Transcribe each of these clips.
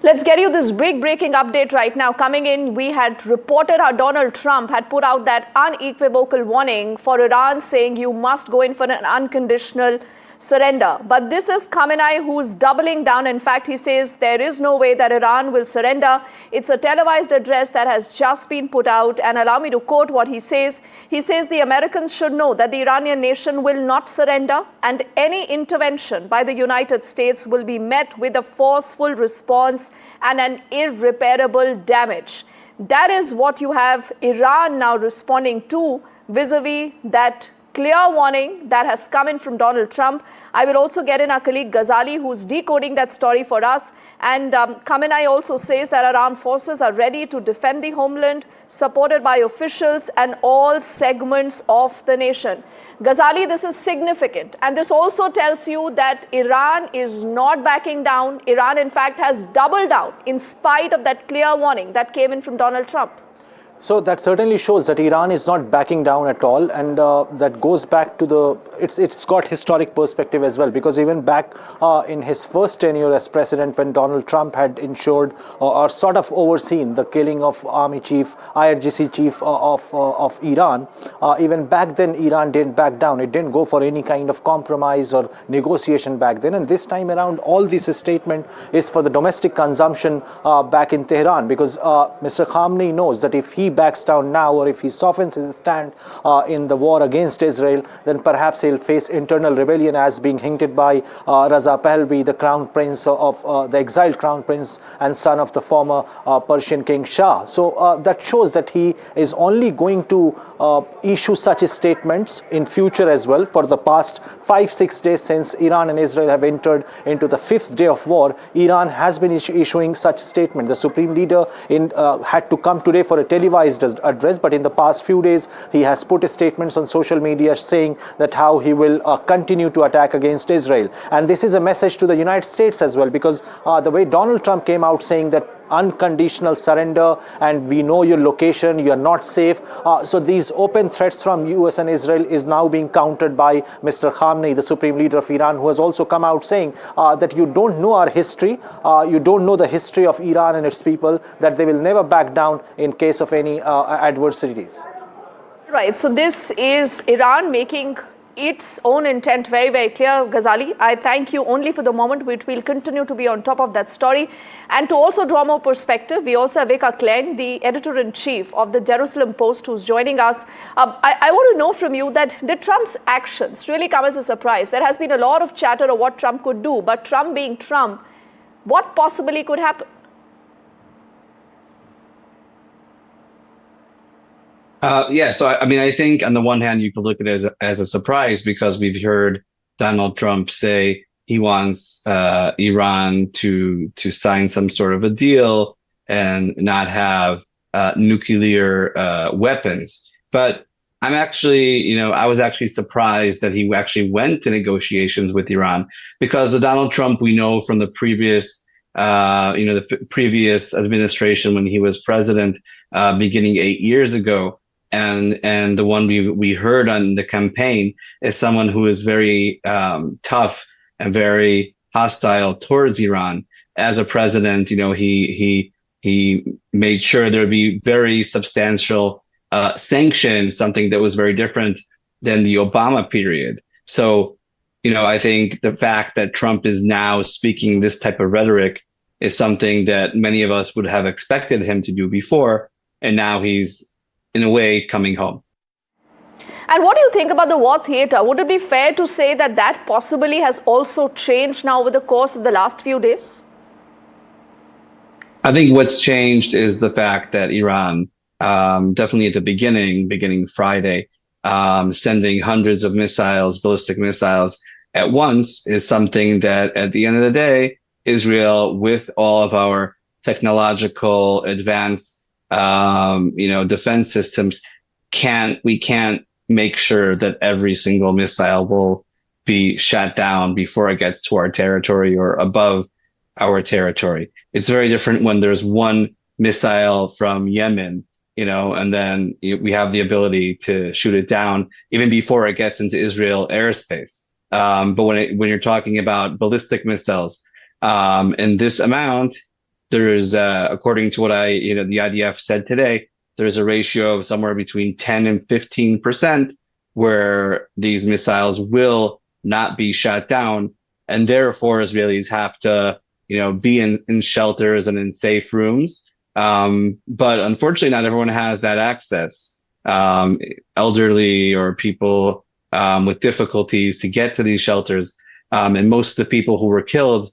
Let's get you this big breaking update right now. Coming in, we had reported how Donald Trump had put out that unequivocal warning for Iran, saying you must go in for an unconditional surrender. But this is Khamenei who's doubling down. In fact, he says there is no way that Iran will surrender. It's a televised address that has just been put out. And allow me to quote what he says. He says the Americans should know that the Iranian nation will not surrender, and any intervention by the United States will be met with a forceful response and an irreparable damage. That is what you have Iran now responding to vis-a-vis that clear warning that has come in from Donald Trump. I will also get in our colleague Ghazali, who's decoding that story for us. And Khamenei also says that our armed forces are ready to defend the homeland, supported by officials and all segments of the nation. Ghazali, this is significant. And this also tells you that Iran is not backing down. Iran, in fact, has doubled down in spite of that clear warning that came in from Donald Trump. So that certainly shows that Iran is not backing down at all, and that goes back to it's got historic perspective as well, because even back in his first tenure as president, when Donald Trump had ensured or sort of overseen the killing of Army Chief, IRGC Chief of Iran, even back then Iran didn't back down. It didn't go for any kind of compromise or negotiation back then, and this time around all this statement is for the domestic consumption back in Tehran, because Mr. Khamenei knows that if he backs down now, or if he softens his stand in the war against Israel, then perhaps he'll face internal rebellion, as being hinted by Raza Pahlavi, the crown prince of the exiled crown prince and son of the former Persian king Shah. So that shows that he is only going to issue such statements in future as well. For the past 5-6 days since Iran and Israel have entered into the 5th day of war, Iran has been issuing such statement. The supreme leader had to come today for a televised address, but in the past few days he has put statements on social media saying that how he will continue to attack against Israel. And this is a message to the United States as well, because the way Donald Trump came out saying that unconditional surrender and we know your location, you are not safe. So these open threats from US and Israel is now being countered by Mr. Khamenei, the supreme leader of Iran, who has also come out saying that you don't know our history, you don't know the history of Iran and its people, that they will never back down in case of any adversities. Right, so this is Iran making its own intent very, very clear. Ghazali, I thank you only for the moment. We will continue to be on top of that story. And to also draw more perspective, we also have Vika Klein, the editor-in-chief of the Jerusalem Post, who's joining us. I want to know from you that did Trump's actions really come as a surprise? There has been a lot of chatter of what Trump could do, but Trump being Trump, what possibly could happen? So I mean, I think on the one hand, you could look at it as a surprise, because we've heard Donald Trump say he wants Iran to sign some sort of a deal and not have nuclear weapons. But I'm actually, I was actually surprised that he actually went to negotiations with Iran, because the Donald Trump we know from the previous, the previous administration when he was president, beginning 8 years ago. And the one we heard on the campaign is someone who is very tough and very hostile towards Iran. As a president, he made sure there would be very substantial sanctions, something that was very different than the Obama period. So, I think the fact that Trump is now speaking this type of rhetoric is something that many of us would have expected him to do before, and now he's in a way coming home. And what do you think about the war theater? Would it be fair to say that that possibly has also changed now over the course of the last few days? I think what's changed is the fact that Iran, definitely at the beginning Friday, sending hundreds of missiles, ballistic missiles at once, is something that at the end of the day, Israel, with all of our technological advance defense systems, we can't make sure that every single missile will be shot down before it gets to our territory or above our territory. It's very different when there's one missile from Yemen, and then we have the ability to shoot it down even before it gets into Israel airspace. But when you're talking about ballistic missiles in this amount, there is, according to what the IDF said today, there's a ratio of somewhere between 10 and 15% where these missiles will not be shot down, and therefore Israelis have to, be in shelters and in safe rooms. But unfortunately, not everyone has that access. Elderly or people with difficulties to get to these shelters, and most of the people who were killed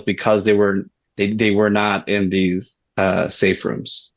because they were not in these safe rooms.